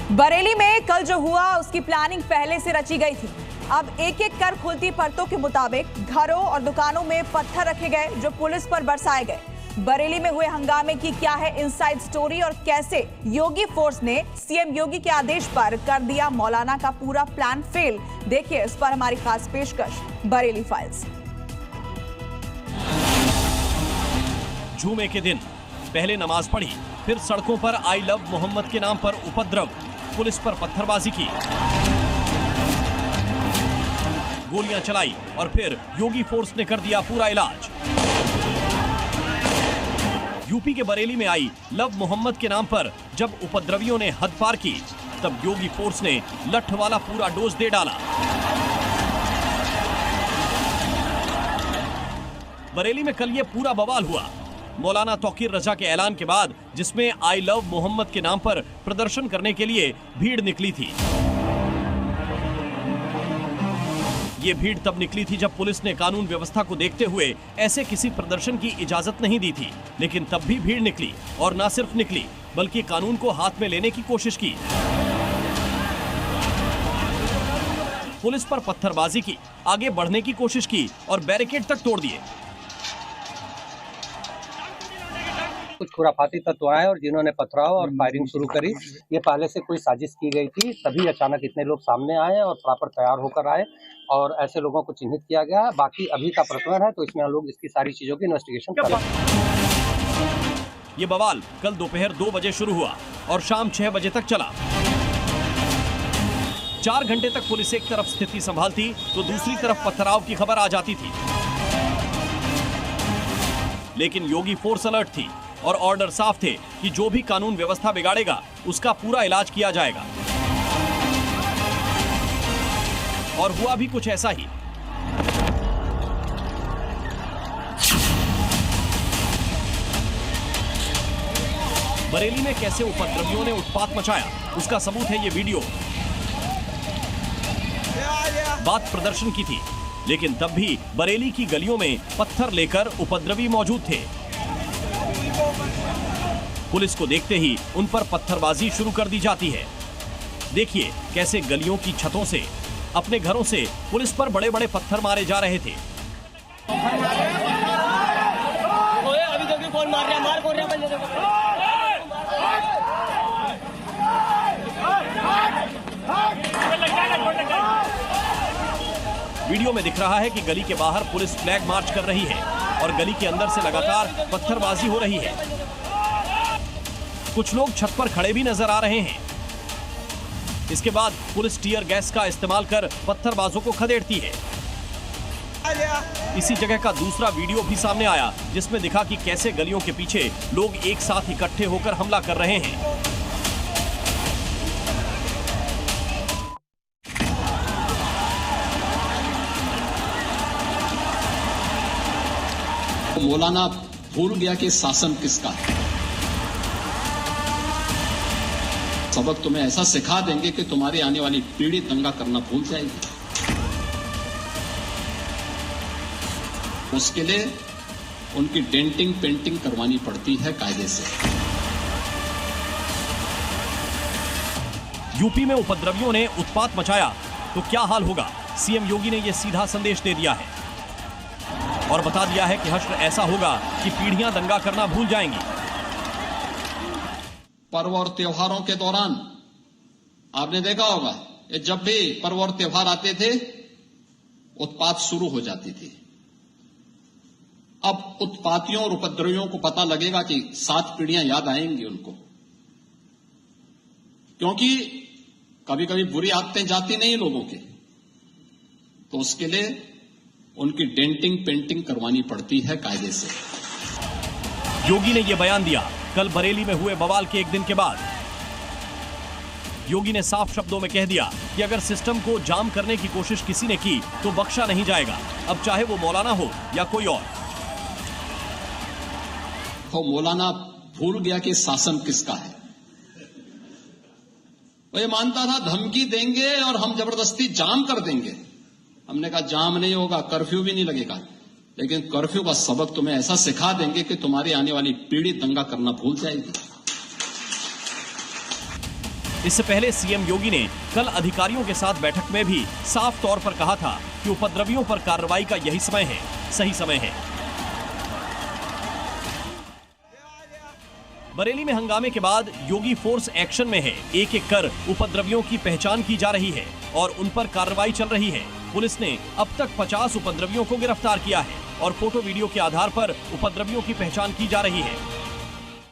बरेली में कल जो हुआ उसकी प्लानिंग पहले से रची गई थी। अब एक एक कर खुलती परतों के मुताबिक घरों और दुकानों में पत्थर रखे गए जो पुलिस पर बरसाए गए। बरेली में हुए हंगामे की क्या है इनसाइड स्टोरी और कैसे योगी फोर्स ने सीएम योगी के आदेश पर कर दिया मौलाना का पूरा प्लान फेल, देखिए इस पर हमारी खास पेशकश बरेली फाइल्स। जुमे के दिन पहले नमाज पढ़ी, फिर सड़कों पर आई लव मोहम्मद के नाम पर उपद्रव, पुलिस पर पत्थरबाजी की, गोलियां चलाई और फिर योगी फोर्स ने कर दिया पूरा इलाज। यूपी के बरेली में आई लव मोहम्मद के नाम पर जब उपद्रवियों ने हद पार की, तब योगी फोर्स ने लठ वाला पूरा डोज दे डाला। बरेली में कल ये पूरा बवाल हुआ। मौलाना तौकीर रजा के ऐलान के बाद, जिसमें आई लव मोहम्मद के नाम पर प्रदर्शन करने के लिए भीड़ निकली थी। ये भीड़ तब निकली थी जब पुलिस ने कानून व्यवस्था को देखते हुए ऐसे किसी प्रदर्शन की इजाजत नहीं दी थी, लेकिन तब भी भीड़ निकली और न सिर्फ निकली बल्कि कानून को हाथ में लेने की कोशिश की। पुलिस पर पत्थरबाजी की, आगे बढ़ने की कोशिश की और बैरिकेड तक तोड़ दिए। कुछ खुराफाती तत्व आए और जिन्होंने पथराव और फायरिंग शुरू करी। ये पहले से कोई साजिश की गई थी, तभी अचानक इतने लोग सामने आए और प्रॉपर तैयार होकर आए और ऐसे लोगों को चिन्हित किया गया है। बाकी अभी का प्रकरण है तो इसमें हम लोग इसकी सारी चीजों की इन्वेस्टिगेशन कर रहे हैं। ये बवाल कल दोपहर 2 बजे शुरू हुआ और शाम 6 बजे तक चला। 4 घंटे तक पुलिस एक तरफ स्थिति संभालती तो दूसरी तरफ पथराव की खबर आ जाती थी, लेकिन योगी फोर्स अलर्ट थी और ऑर्डर साफ थे कि जो भी कानून व्यवस्था बिगाड़ेगा उसका पूरा इलाज किया जाएगा। और हुआ भी कुछ ऐसा ही। बरेली में कैसे उपद्रवियों ने उत्पात मचाया उसका सबूत है ये वीडियो। बात प्रदर्शन की थी, लेकिन तब भी बरेली की गलियों में पत्थर लेकर उपद्रवी मौजूद थे। पुलिस को देखते ही उन पर पत्थरबाजी शुरू कर दी जाती है। देखिए कैसे गलियों की छतों से, अपने घरों से पुलिस पर बड़े बड़े पत्थर मारे जा रहे थे। वीडियो में दिख रहा है कि गली के बाहर पुलिस फ्लैग मार्च कर रही है और गली के अंदर से लगातार पत्थरबाजी हो रही है। कुछ लोग छत पर खड़े भी नजर आ रहे हैं। इसके बाद पुलिस टीयर गैस का इस्तेमाल कर पत्थरबाजों को खदेड़ती है। इसी जगह का दूसरा वीडियो भी सामने आया, जिसमें दिखा कि कैसे गलियों के पीछे लोग एक साथ इकट्ठे होकर हमला कर रहे हैं। मौलाना भूल गया कि शासन किसका है। सबक तुम्हें ऐसा सिखा देंगे कि तुम्हारी आने वाली पीढ़ी दंगा करना भूल जाएगी। उसके लिए उनकी डेंटिंग पेंटिंग करवानी पड़ती है कायदे से। यूपी में उपद्रवियों ने उत्पात मचाया तो क्या हाल होगा। सीएम योगी ने यह सीधा संदेश दे दिया है और बता दिया है कि हश्र ऐसा होगा कि पीढ़ियां दंगा करना भूल जाएंगी। पर्व और त्योहारों के दौरान आपने देखा होगा, जब भी पर्व और त्योहार आते थे उत्पात शुरू हो जाती थी। अब उत्पातियों और उपद्रवियों को पता लगेगा कि 7 पीढ़ियां याद आएंगी उनको, क्योंकि कभी कभी बुरी आदतें जाती नहीं लोगों की, तो उसके लिए उनकी डेंटिंग पेंटिंग करवानी पड़ती है कायदे से। योगी ने यह बयान दिया कल बरेली में हुए बवाल के एक दिन के बाद। योगी ने साफ शब्दों में कह दिया कि अगर सिस्टम को जाम करने की कोशिश किसी ने की तो बख्शा नहीं जाएगा, अब चाहे वो मौलाना हो या कोई और। तो मौलाना भूल गया कि शासन किसका है। वो ये मानता था धमकी देंगे और हम जबरदस्ती जाम कर देंगे। हमने कहा जाम नहीं होगा, कर्फ्यू भी नहीं लगेगा, लेकिन कर्फ्यू का सबक तुम्हें ऐसा सिखा देंगे कि तुम्हारी आने वाली पीढ़ी दंगा करना भूल जाएगी। इससे पहले सीएम योगी ने कल अधिकारियों के साथ बैठक में भी साफ तौर पर कहा था कि उपद्रवियों पर कार्रवाई का यही समय है, सही समय है। बरेली में हंगामे के बाद योगी फोर्स एक्शन में है। एक एक कर उपद्रवियों की पहचान की जा रही है और उन पर कार्रवाई चल रही है। पुलिस ने अब तक 50 उपद्रवियों को गिरफ्तार किया है और फोटो वीडियो के आधार पर उपद्रवियों की पहचान की जा रही है।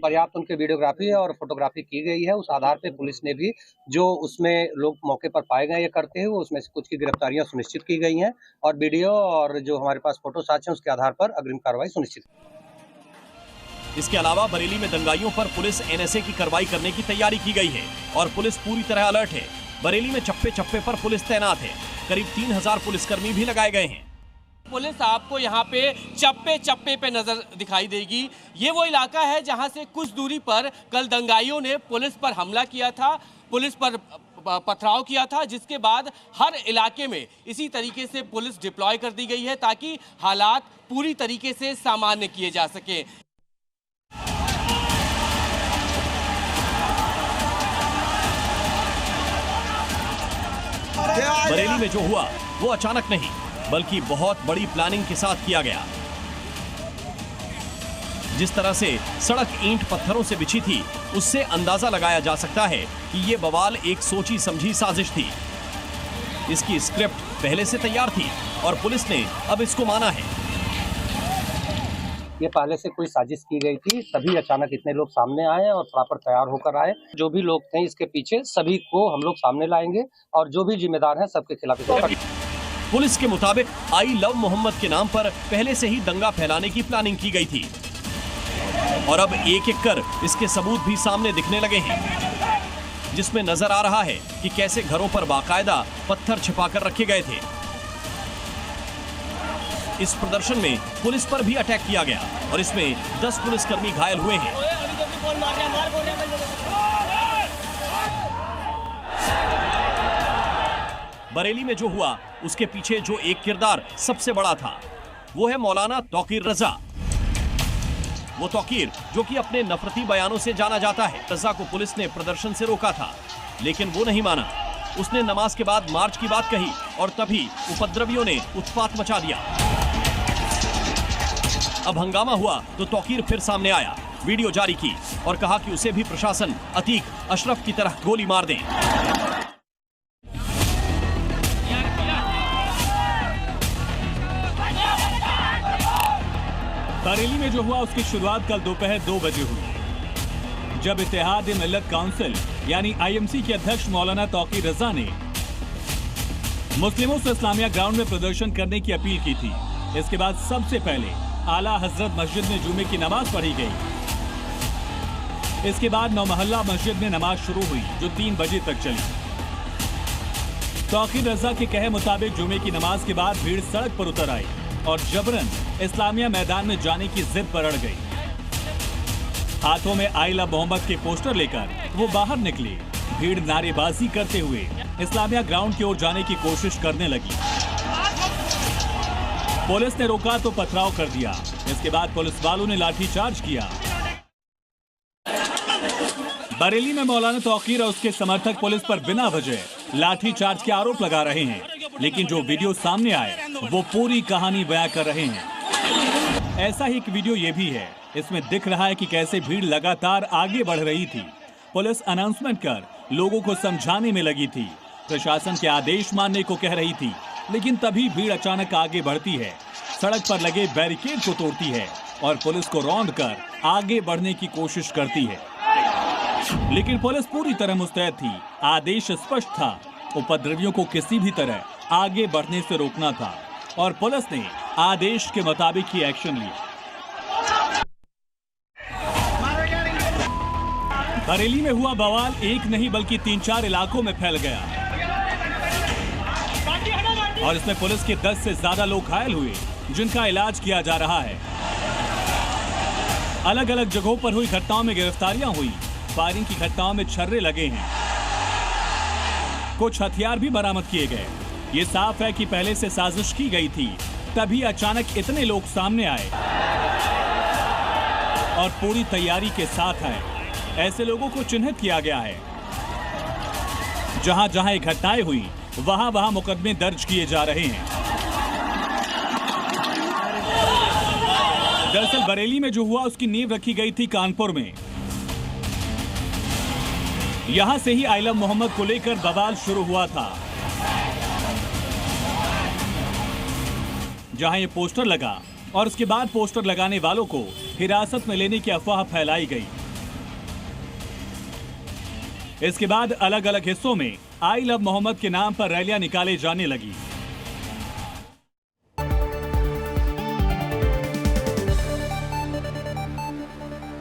पर्याप्त उनके वीडियोग्राफी और फोटोग्राफी की गई है। उस आधार पे पुलिस ने भी जो उसमें लोग मौके पर पाए गए ये करते हुए उसमें से कुछ की गिरफ्तारियां सुनिश्चित की गई हैं और वीडियो और जो हमारे पास फोटो साक्ष्य उसके आधार पर अग्रिम कार्रवाई सुनिश्चित। इसके अलावा बरेली में दंगाइयों पर पुलिस एनएसए की कार्रवाई करने की तैयारी की गई है और पुलिस पूरी तरह अलर्ट है। बरेली में चप्पे चप्पे पर पुलिस तैनात है। करीब 3000 पुलिसकर्मी भी लगाए गए हैं। पुलिस आपको यहाँ पे चप्पे चप्पे पे नजर दिखाई देगी। ये वो इलाका है जहाँ से कुछ दूरी पर कल दंगाइयों ने पुलिस पर हमला किया था, पुलिस पर पथराव किया था, जिसके बाद हर इलाके में इसी तरीके से पुलिस डिप्लॉय कर दी गई है ताकि हालात पूरी तरीके से सामान्य किए जा सके। बरेली में जो हुआ वो अचानक नहीं बल्कि बहुत बड़ी प्लानिंग के साथ किया गया। जिस तरह से सड़क ईंट पत्थरों से बिछी थी उससे अंदाजा लगाया जा सकता है कि ये बवाल एक सोची समझी साजिश थी। इसकी स्क्रिप्ट पहले से तैयार थी और पुलिस ने अब इसको माना है। ये पहले से कोई साजिश की गई थी, तभी अचानक इतने लोग सामने आए और प्रॉपर तैयार होकर आए। जो भी लोग थे इसके पीछे सभी को हम लोग सामने लाएंगे और जो भी जिम्मेदार हैं सबके खिलाफ। पुलिस के मुताबिक आई लव मोहम्मद के नाम पर पहले से ही दंगा फैलाने की प्लानिंग की गई थी और अब एक एक कर इसके सबूत भी सामने दिखने लगे हैं, जिसमें नजर आ रहा है कि कैसे घरों पर बाकायदा पत्थर छिपाकर रखे गए थे। इस प्रदर्शन में पुलिस पर भी अटैक किया गया और इसमें 10 पुलिसकर्मी घायल हुए हैं। बरेली में जो हुआ उसके पीछे जो एक किरदार सबसे बड़ा था वो है मौलाना तौकीर रजा। वो तौकीर जो कि अपने नफरती बयानों से जाना जाता है। रजा को पुलिस ने प्रदर्शन से रोका था लेकिन वो नहीं माना। उसने नमाज के बाद मार्च की बात कही और तभी उपद्रवियों ने उत्पात मचा दिया। अब हंगामा हुआ तो तौकीर फिर सामने आया, वीडियो जारी की और कहा कि उसे भी प्रशासन अतीक अशरफ की तरह गोली मार दें। बरेली में जो हुआ उसकी शुरुआत कल दोपहर 2 बजे हुई, जब इत्तेहाद मिल्लत काउंसिल यानी आईएमसी के अध्यक्ष मौलाना तौकीर रजा ने मुस्लिमों से इस्लामिया ग्राउंड में प्रदर्शन करने की अपील की थी। इसके बाद सबसे पहले आला हजरत मस्जिद में जुमे की नमाज पढ़ी गई। इसके बाद नौमहल्ला मस्जिद में नमाज शुरू हुई जो 3 बजे तक चली। तौकीर रजा के कहे मुताबिक जुमे की नमाज के बाद भीड़ सड़क पर उतर आई और जबरन इस्लामिया मैदान में जाने की जिद पर अड़ गई। हाथों में आई लव मोहम्मद के पोस्टर लेकर वो बाहर निकले। भीड़ नारेबाजी करते हुए इस्लामिया ग्राउंड की ओर जाने की कोशिश करने लगी। पुलिस ने रोका तो पथराव कर दिया। इसके बाद पुलिस वालों ने लाठीचार्ज किया। बरेली में मौलाना तौकीर और उसके समर्थक पुलिस पर बिना वजह लाठीचार्ज के आरोप लगा रहे हैं, लेकिन जो वीडियो सामने आए वो पूरी कहानी बयां कर रहे हैं। ऐसा ही एक वीडियो ये भी है। इसमें दिख रहा है कि कैसे भीड़ लगातार आगे बढ़ रही थी। पुलिस अनाउंसमेंट कर लोगों को समझाने में लगी थी, प्रशासन के आदेश मानने को कह रही थी, लेकिन तभी भीड़ अचानक आगे बढ़ती है, सड़क पर लगे बैरिकेड को तोड़ती है और पुलिस को रौंद कर आगे बढ़ने की कोशिश करती है। लेकिन पुलिस पूरी तरह मुस्तैद थी। आदेश स्पष्ट था, उपद्रवियों को किसी भी तरह आगे बढ़ने से रोकना था और पुलिस ने आदेश के मुताबिक ही एक्शन लिया। बरेली में हुआ बवाल एक नहीं बल्कि 3-4 इलाकों में फैल गया और इसमें पुलिस के 10 से ज्यादा लोग घायल हुए, जिनका इलाज किया जा रहा है। अलग अलग जगहों पर हुई घटनाओं में गिरफ्तारियां हुई। फायरिंग की घटनाओं में छर्रे लगे हैं, कुछ हथियार भी बरामद किए गए। ये साफ है कि पहले से साजिश की गई थी, तभी अचानक इतने लोग सामने आए और पूरी तैयारी के साथ आए। ऐसे लोगों को चिन्हित किया गया है। जहां जहां ये घटनाएं हुई वहां वहां मुकदमे दर्ज किए जा रहे हैं। दरअसल बरेली में जो हुआ उसकी नींव रखी गई थी कानपुर में। यहां से ही आइलम मोहम्मद को लेकर बवाल शुरू हुआ था। जहां ये पोस्टर लगा और उसके बाद पोस्टर लगाने वालों को हिरासत में लेने की अफवाह फैलाई गई। इसके बाद अलग अलग हिस्सों में आई लव मोहम्मद के नाम पर रैलियां निकाले जाने लगी।